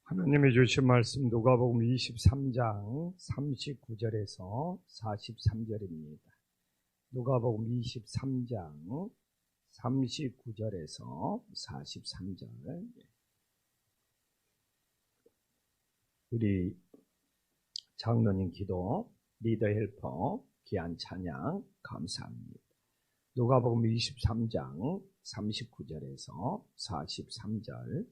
하나님이 주신 말씀 누가복음 23장 39절에서 43절입니다. 누가복음 23장 39절에서 43절. 우리 장로님 기도, 리더 헬퍼, 귀한 찬양 감사합니다. 누가복음 23장 39절에서 43절.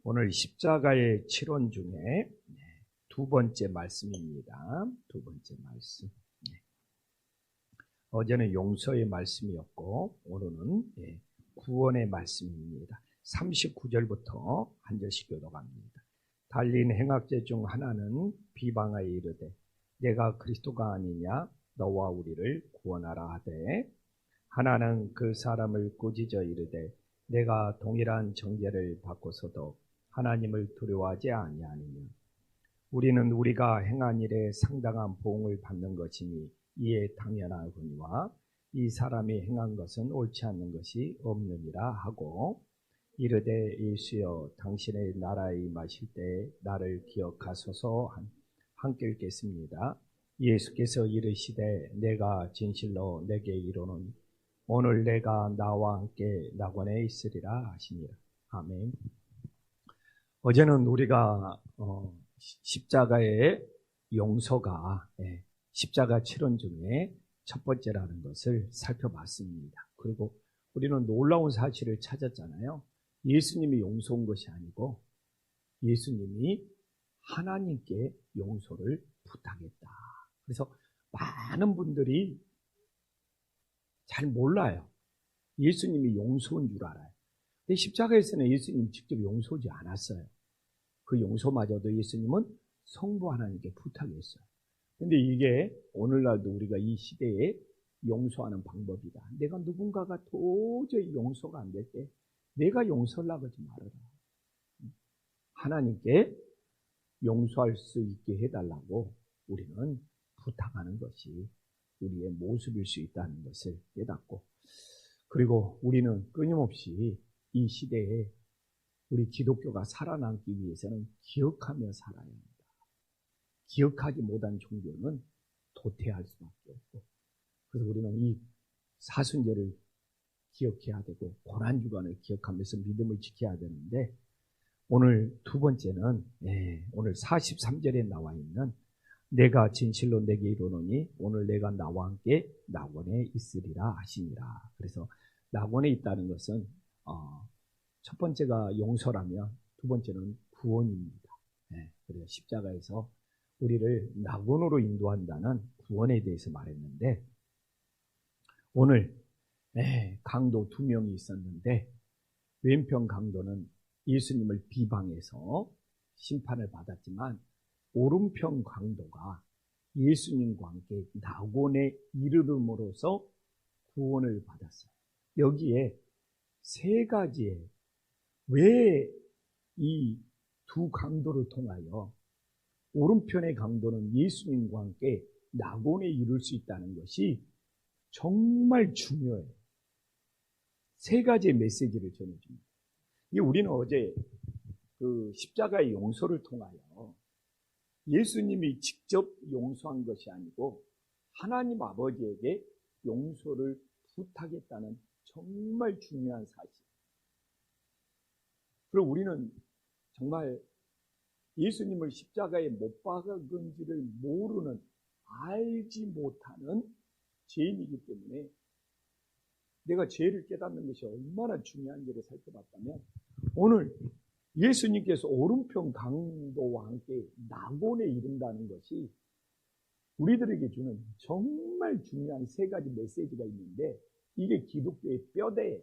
오늘 십자가의 치론 중에 두 번째 말씀입니다. 두 번째 말씀. 어제는 용서의 말씀이었고 오늘은 구원의 말씀입니다. 39절부터 한 절씩 교독합니다. 달린 행악제 중 하나는 비방하여 이르되 내가 그리스도가 아니냐 너와 우리를 구원하라 하되, 하나는 그 사람을 꾸짖어 이르되 내가 동일한 정죄를 받고서도 하나님을 두려워하지 아니하느냐. 우리는 우리가 행한 일에 상당한 보응을 받는 것이니 이에 당연하거니와 이 사람이 행한 것은 옳지 않는 것이 없느니라 하고, 이르되 예수여 당신의 나라에 임하실 때 나를 기억하소서 함께 읽겠습니다. 예수께서 이르시되 내가 진실로 내게 이르노니 오늘 내가 나와 함께 낙원에 있으리라 하시니라. 아멘. 어제는 우리가 십자가의 용서가 십자가 치론 중에 첫 번째라는 것을 살펴봤습니다. 그리고 우리는 놀라운 사실을 찾았잖아요. 예수님이 용서한 것이 아니고 예수님이 하나님께 용서를 부탁했다. 그래서 많은 분들이 잘 몰라요. 예수님이 용서한 줄 알아요. 근데 십자가에서는 예수님 직접 용서하지 않았어요. 그 용서마저도 예수님은 성부 하나님께 부탁했어요. 근데 이게 오늘날도 우리가 이 시대에 용서하는 방법이다. 내가 누군가가 도저히 용서가 안 될 때 내가 용서하려고 하지 말아라. 하나님께 용서할 수 있게 해달라고 우리는 부탁하는 것이 우리의 모습일 수 있다는 것을 깨닫고, 그리고 우리는 끊임없이 이 시대에 우리 기독교가 살아남기 위해서는 기억하며 살아야 합니다. 기억하지 못한 종교는 도태할 수밖에 없고, 그래서 우리는 이 사순절을 기억해야 되고 고난주간을 기억하면서 믿음을 지켜야 되는데, 오늘 두 번째는 오늘 43절에 나와 있는 내가 진실로 내게 이르노니 오늘 내가 나와 함께 낙원에 있으리라 하시니라. 그래서 낙원에 있다는 것은 첫 번째가 용서라면 두 번째는 구원입니다. 그래서 십자가에서 우리를 낙원으로 인도한다는 구원에 대해서 말했는데, 오늘 강도 두 명이 있었는데 왼편 강도는 예수님을 비방해서 심판을 받았지만 오른편 강도가 예수님과 함께 낙원에 이르름으로써 구원을 받았어요. 여기에 세 가지의 왜 이 두 강도를 통하여 오른편의 강도는 예수님과 함께 낙원에 이룰 수 있다는 것이 정말 중요해요. 세 가지의 메시지를 전해줍니다. 우리는 어제 그 십자가의 용서를 통하여 예수님이 직접 용서한 것이 아니고 하나님 아버지에게 용서를 부탁했다는 정말 중요한 사실. 그리고 우리는 정말 예수님을 십자가에 못 박은지를 모르는, 알지 못하는 죄인이기 때문에 내가 죄를 깨닫는 것이 얼마나 중요한지를 살펴봤다면, 오늘 예수님께서 오른편 강도와 함께 낙원에 이른다는 것이 우리들에게 주는 정말 중요한 세 가지 메시지가 있는데, 이게 기독교의 뼈대예요.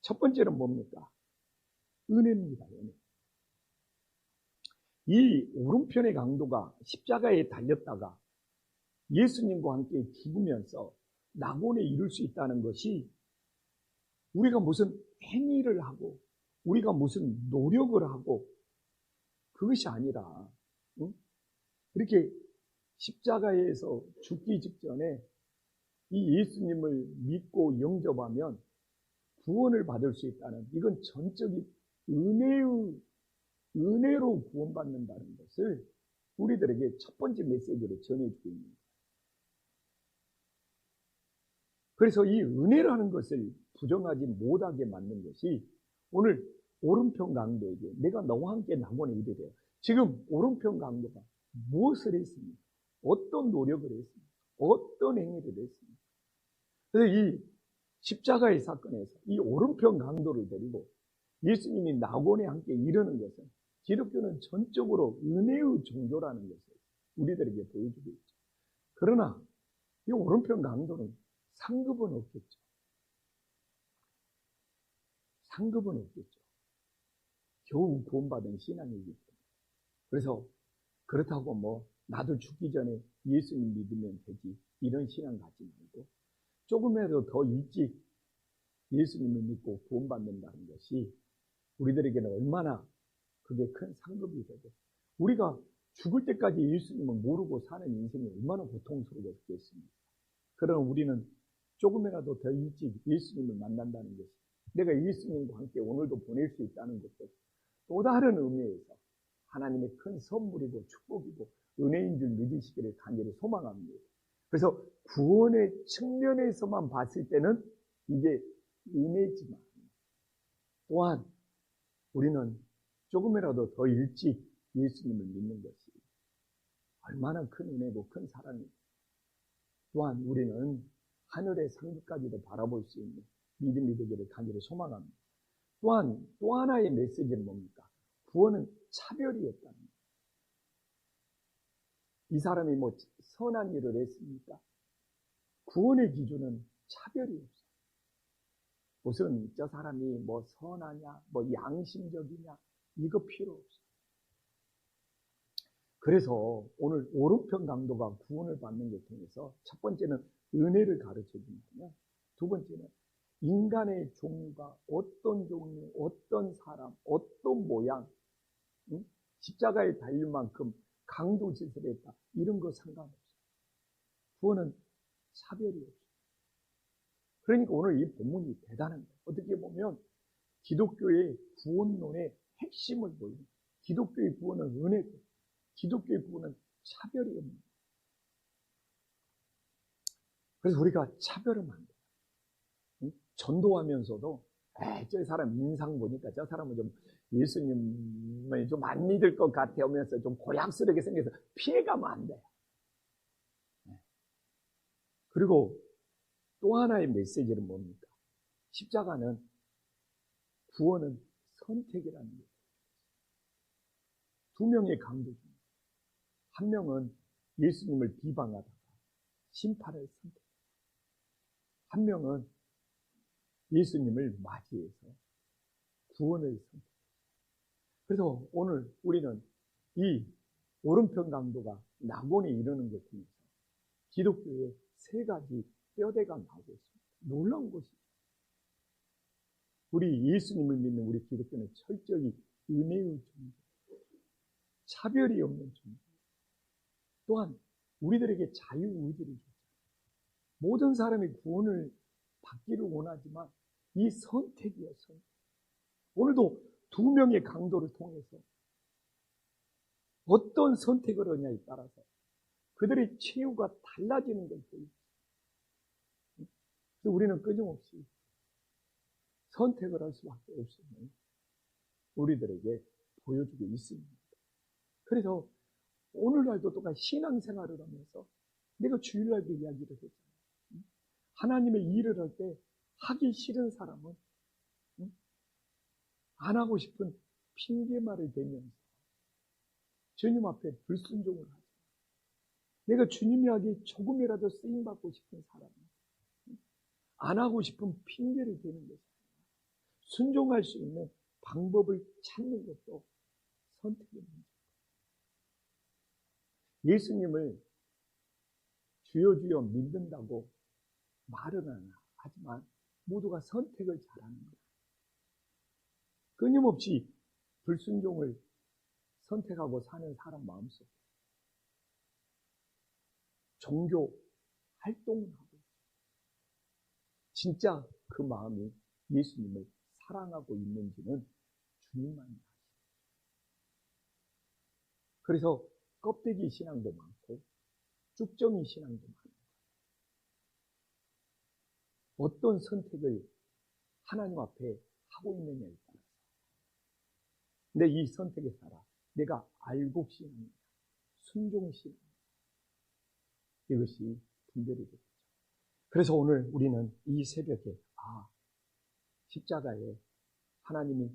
첫 번째는 뭡니까? 은혜입니다. 은혜. 이 오른편의 강도가 십자가에 달렸다가 예수님과 함께 죽으면서 낙원에 이룰 수 있다는 것이 우리가 무슨 행위를 하고 우리가 무슨 노력을 하고 그것이 아니라, 이렇게 십자가에서 죽기 직전에 이 예수님을 믿고 영접하면 구원을 받을 수 있다는, 이건 전적인 은혜로 구원받는다는 것을 우리들에게 첫 번째 메시지로 전해주고 있는 거예요. 그래서 이 은혜라는 것을 부정하지 못하게 만든 것이 오늘 오른편 강도에게 내가 너와 함께 낙원에 이르되, 지금 오른편 강도가 무엇을 했습니까? 어떤 노력을 했습니까? 어떤 행위를 했습니까? 그래서 이 십자가의 사건에서 이 오른편 강도를 데리고 예수님이 낙원에 함께 이르는 것은 기독교는 전적으로 은혜의 종교라는 것을 우리들에게 보여주고 있죠. 그러나 이 오른편 강도는 상급은 없겠죠. 상급은 없겠죠. 겨우 구원받은 신앙이기 때문에. 그래서 그렇다고 뭐 나도 죽기 전에 예수님 믿으면 되지, 이런 신앙 갖지 말고 조금이라도 더 일찍 예수님을 믿고 구원받는다는 것이 우리들에게는 얼마나 그게 큰 상급이 되고, 우리가 죽을 때까지 예수님을 모르고 사는 인생이 얼마나 고통스러웠겠습니까? 그러나 우리는 조금이라도 더 일찍 예수님을 만난다는 것이, 내가 예수님과 함께 오늘도 보낼 수 있다는 것도 또 다른 의미에서 하나님의 큰 선물이고 축복이고 은혜인 줄 믿으시기를 간절히 소망합니다. 그래서 구원의 측면에서만 봤을 때는 이게 은혜지만, 또한 우리는 조금이라도 더 일찍 예수님을 믿는 것이 얼마나 큰 은혜고 큰 사랑이고, 또한 우리는 하늘의 상급까지도 바라볼 수 있는 믿음이 되기를 간절히 소망합니다. 또한 또 하나의 메시지는 뭡니까? 구원은 차별이 없다는 거예요. 이 사람이 뭐 선한 일을 했습니까? 구원의 기준은 차별이 없어요. 무슨 저 사람이 뭐 선하냐, 뭐 양심적이냐, 이거 필요 없어요. 그래서 오늘 오른편 강도가 구원을 받는 것 통해서 첫 번째는 은혜를 가르쳐 준다면, 두 번째는 인간의 종류가 어떤 종류, 어떤 사람, 어떤 모양, 십자가에 달릴 만큼 강도 짓을 했다, 이런 거 상관없어요. 구원은 차별이 없어요. 그러니까 오늘 이 본문이 대단한 거예요. 어떻게 보면 기독교의 구원론의 핵심을 보여요. 기독교의 구원은 은혜고, 기독교의 구원은 차별이 없는 거예요. 그래서 우리가 차별을 안 돼요. 전도하면서도 저 사람 인상 보니까 저 사람은 좀 예수님을 좀 안 믿을 것 같아 하면서 좀 고약스럽게 생겨서 피해가면 안 돼요. 그리고 또 하나의 메시지는 뭡니까? 십자가는, 구원은 선택이라는 거예요. 두 명의 강도 중 한 명은 예수님을 비방하다가 심판을 선택, 한 명은 예수님을 맞이해서 구원을 선택. 그래서 오늘 우리는 이 오른편 강도가 낙원에 이르는 것 중에서 기독교의 세 가지 뼈대가 나오고 있습니다. 놀라운 것이죠. 우리 예수님을 믿는 우리 기독교는 철저히 은혜의 종교, 차별이 없는 종교, 또한 우리들에게 자유의지를 줬죠. 모든 사람이 구원을 받기를 원하지만 이 선택이에요, 선택. 오늘도 두 명의 강도를 통해서 어떤 선택을 하냐에 따라서 그들의 최후가 달라지는 걸 보여요. 그래서 우리는 끊임없이 선택을 할 수밖에 없음을 우리들에게 보여주고 있습니다. 그래서 오늘날도 똑같이 신앙생활을 하면서 내가 주일날도 이야기를 했잖아요. 하나님의 일을 할 때 하기 싫은 사람은 안 하고 싶은 핑계말을 대면서 주님 앞에 불순종을 하죠. 내가 주님이 하기 조금이라도 쓰임받고 싶은 사람은 안 하고 싶은 핑계를 대는 것이 아니라 순종할 수 있는 방법을 찾는 것도 선택의 문제입니다. 예수님을 주여 주여 믿는다고 말은 하지만 모두가 선택을 잘하는 거예요. 끊임없이 불순종을 선택하고 사는 사람 마음속에 종교 활동을 하고 진짜 그 마음이 예수님을 사랑하고 있는지는 주님만 아시죠. 그래서 껍데기 신앙도 많고 쭉정이 신앙도 많아요. 어떤 선택을 하나님 앞에 하고 있느냐에 따라서 내 이 선택에 따라 내가 알복 신앙이냐 순종 신앙이냐 이것이 분별이 되겠죠. 그래서 오늘 우리는 이 새벽에 십자가에 하나님이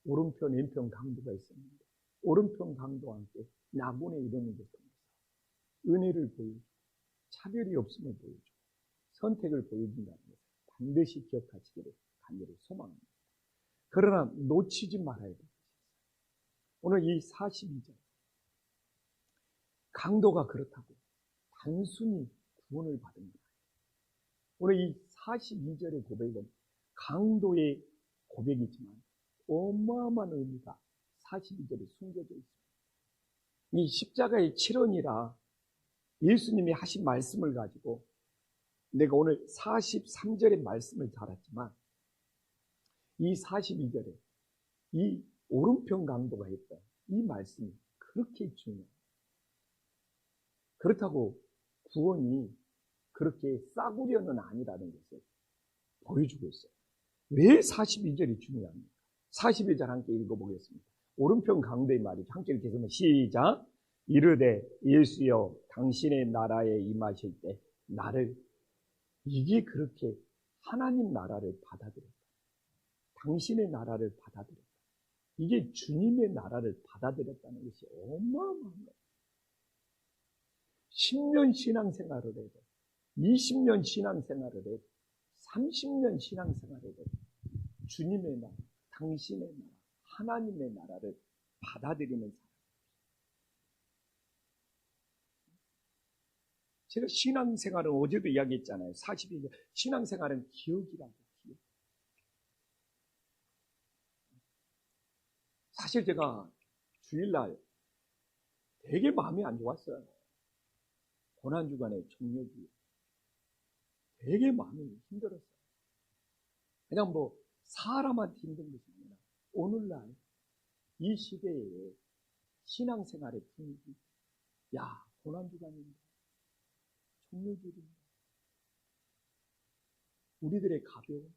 오른편 왼편 강도가 있었는데 오른편 강도와 함께 낙원에 이르는 것을 통해서 은혜를 보여주고 차별이 없음을 보여주고 선택을 보여준다는 것을 반드시 기억하시기를 간절히 소망합니다. 그러나 놓치지 말아야 될 것이 있어요. 오늘 이 42절 강도가 그렇다고 단순히 구원을 받은 것 아니에요. 오늘 이 42절의 고백은 강도의 고백이지만 어마어마한 의미가 42절에 숨겨져 있습니다. 이 십자가의 칠언이라 예수님이 하신 말씀을 가지고 내가 오늘 43절의 말씀을 달았지만 이 42절에 이 오른편 강도가 했던 이 말씀이 그렇게 중요해요. 그렇다고 구원이 그렇게 싸구려는 아니라는 것을 보여주고 있어요. 왜 42절이 중요합니까? 42절 함께 읽어보겠습니다. 오른편 강도의 말이죠. 함께 이렇게 해서 시작. 이르되 예수여 당신의 나라에 임하실 때 나를 이게 그렇게 하나님 나라를 받아들였다. 당신의 나라를 받아들였다. 이게 주님의 나라를 받아들였다는 것이 어마어마한 거예요. 10년 신앙생활을 해도 20년 신앙생활을 해도 30년 신앙생활을 해도 주님의 나라, 당신의 나라, 하나님의 나라를 받아들이는 사람. 제가 신앙생활은 어제도 이야기했잖아요. 42년 신앙생활은 기억이라고. 기억. 사실 제가 주일날 되게 마음이 안 좋았어요. 고난주간의 종료주일. 되게 마음이 힘들었어요. 그냥 뭐 사람한테 힘든 것이 아니라 오늘날 이 시대에 신앙생활의 분위기. 야, 고난주간인데 종료주일인데 우리들의 가벼움.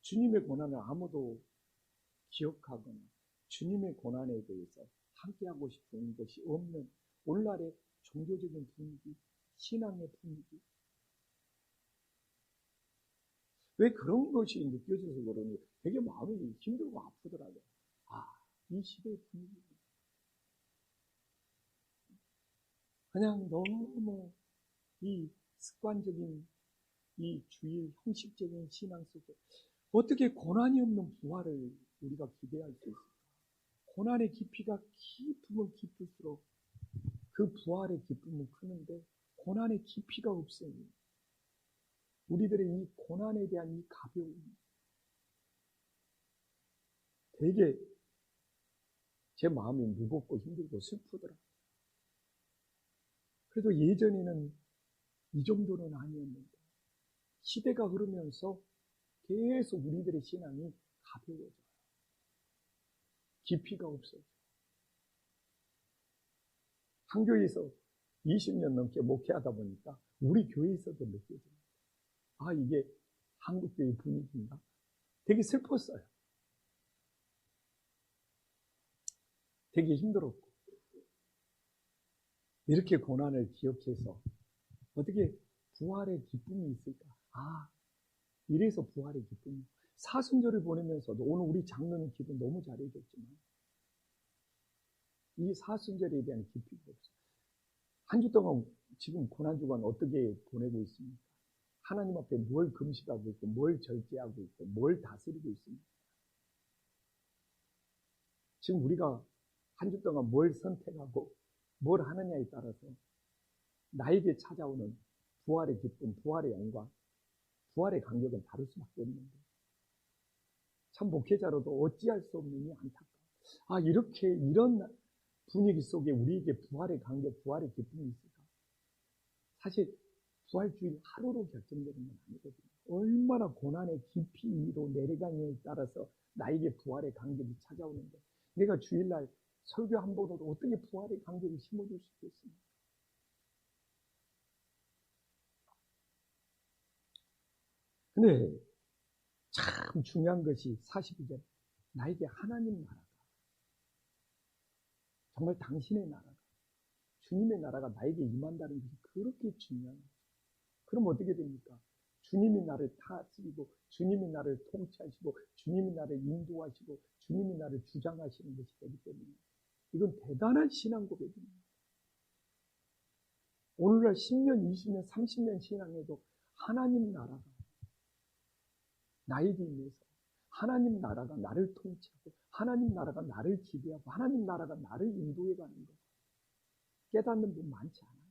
주님의 고난을 아무도 기억하거나 주님의 고난에 대해서 함께하고 싶은 것이 없는 오늘날의 종교적인 분위기, 신앙의 분위기. 왜 그런 것이 느껴져서 그러니 되게 마음이 힘들고 아프더라고요. 이 시대의 분위기. 그냥 너무 이 습관적인 이 주일 형식적인 신앙 속에 어떻게 고난이 없는 부활을 우리가 기대할 수 있을까? 고난의 깊이가 깊으면 깊을수록 그 부활의 기쁨은 크는데 고난의 깊이가 없으니 우리들의 이 고난에 대한 이 가벼움 되게 제 마음이 무겁고 힘들고 슬프더라. 그래도 예전에는 이 정도는 아니었는데 시대가 흐르면서 계속 우리들의 신앙이 가벼워져요. 깊이가 없어요. 한 교회에서 20년 넘게 목회하다 보니까 우리 교회에서도 느껴져요. 이게 한국교회 분위기인가? 되게 슬펐어요. 되게 힘들었고 이렇게 고난을 기억해서 어떻게 부활의 기쁨이 있을까? 이래서 부활의 기쁨이. 사순절을 보내면서도 오늘 우리 장로는 기도 너무 잘해줬지만 이 사순절에 대한 깊이가 없어요. 한 주 동안 지금 고난주간 어떻게 보내고 있습니까? 하나님 앞에 뭘 금식하고 있고 뭘 절제하고 있고 뭘 다스리고 있습니까? 지금 우리가 한 주 동안 뭘 선택하고 뭘 하느냐에 따라서 나에게 찾아오는 부활의 기쁨, 부활의 영광, 부활의 간격은 다를 수밖에 없는데 참 목회자로도 어찌할 수 없느니 안타까워. 이렇게 이런 분위기 속에 우리에게 부활의 간격, 부활의 기쁨이 있을까? 사실 부활주일 하루로 결정되는 건 아니거든요. 얼마나 고난의 깊이로 내려가냐에 따라서 나에게 부활의 간격이 찾아오는데, 내가 주일날 설교 한 번으로 어떻게 부활의 간격을 심어줄 수 있겠습니까? 근데 참 중요한 것이 42절, 나에게 하나님 나라가, 정말 당신의 나라가, 주님의 나라가 나에게 임한다는 것이 그렇게 중요한 거예요. 그럼 어떻게 됩니까? 주님이 나를 다스리고, 주님이 나를 통치하시고, 주님이 나를 인도하시고, 주님이 나를 주장하시는 것이 되기 때문에 이건 대단한 신앙 고백입니다. 오늘날 10년, 20년, 30년 신앙에도 하나님 나라가 나에게 임해서, 하나님 나라가 나를 통치하고, 하나님 나라가 나를 지배하고, 하나님 나라가 나를 인도해 가는 것, 깨닫는 분 많지 않아요.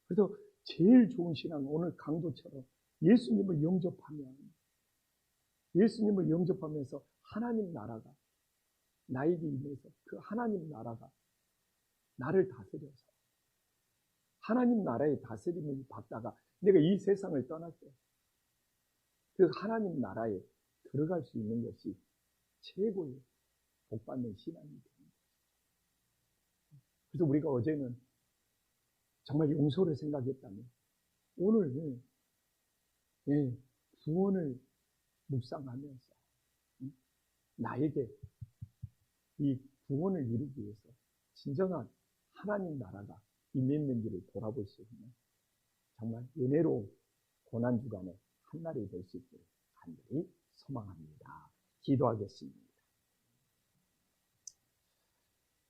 그래서 제일 좋은 신앙은 오늘 강도처럼 예수님을 영접하면서 하나님 나라가 나에게 임해서 그 하나님 나라가 나를 다스려서 하나님 나라의 다스림을 받다가 내가 이 세상을 떠날 때 그 하나님 나라에 들어갈 수 있는 것이 최고의 복받는 신앙이 됩니다. 그래서 우리가 어제는 정말 용서를 생각했다면 오늘 구원을 묵상하면서 나에게 이 구원을 이루기 위해서 진정한 하나님 나라가 임했는지를 돌아볼 수 있는 정말 은혜로운 고난주간의 한날이 될 수 있기를 간절히 소망합니다. 기도하겠습니다.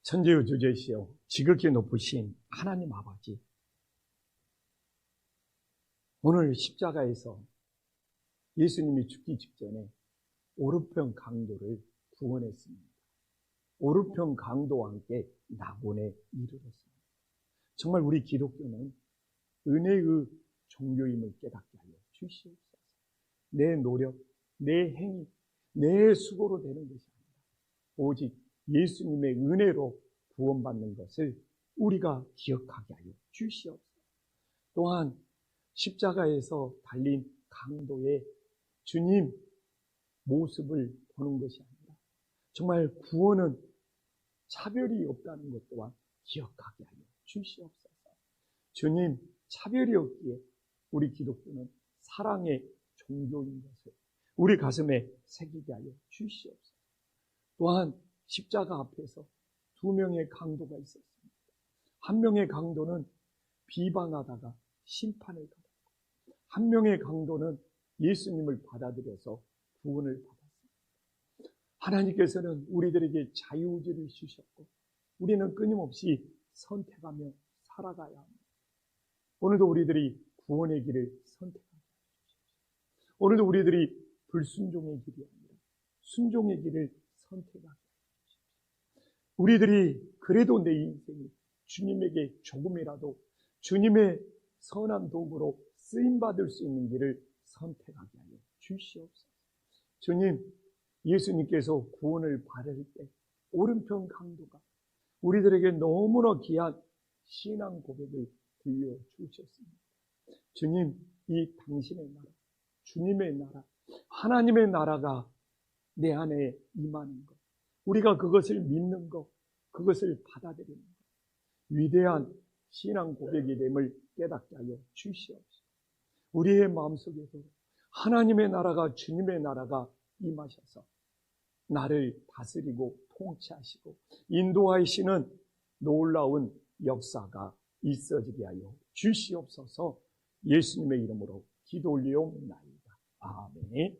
천지우주제시여 지극히 높으신 하나님 아버지, 오늘 십자가에서 예수님이 죽기 직전에 오르편 강도를 구원했습니다. 오르편 강도와 함께 낙원에 이르렀습니다. 정말 우리 기독교는 은혜의 종교임을 깨닫게 하여 주시옵소서. 내 노력, 내 행위, 내 수고로 되는 것이 아니라 오직 예수님의 은혜로 구원받는 것을 우리가 기억하게 하여 주시옵소서. 또한 십자가에서 달린 강도의 주님 모습을 보는 것이 아니라 정말 구원은 차별이 없다는 것 또한 기억하게 하여 주시옵소서. 주님, 차별이 없기에 우리 기독교는 사랑의 종교인 것을 우리 가슴에 새기게 하여 주시옵소서. 또한 십자가 앞에서 두 명의 강도가 있었습니다. 한 명의 강도는 비방하다가 심판을 받았고, 한 명의 강도는 예수님을 받아들여서 구원을 받았습니다. 하나님께서는 우리들에게 자유의지를 주셨고 우리는 끊임없이 선택하며 살아가야 합니다. 오늘도 우리들이 구원의 길을 선택하게 하십시오. 오늘도 우리들이 불순종의 길이 아니라 순종의 길을 선택하게 하십시오. 우리들이 그래도 내 인생이 주님에게 조금이라도 주님의 선한 도구로 쓰임받을 수 있는 길을 선택하게 하여 주시옵소서. 주님, 예수님께서 구원을 받을 때 오른편 강도가 우리들에게 너무나 귀한 신앙 고백을 들려주셨습니다. 주님, 이 당신의 나라, 주님의 나라, 하나님의 나라가 내 안에 임하는 것, 우리가 그것을 믿는 것, 그것을 받아들이는 것, 위대한 신앙 고백이 됨을 깨닫게 하여 주시옵소서. 우리의 마음속에서 하나님의 나라가, 주님의 나라가 임하셔서 나를 다스리고 통치하시고 인도하시는 놀라운 역사가 있어지게 하여 주시옵소서. 예수님의 이름으로 기도 올리옵나이다. 아멘.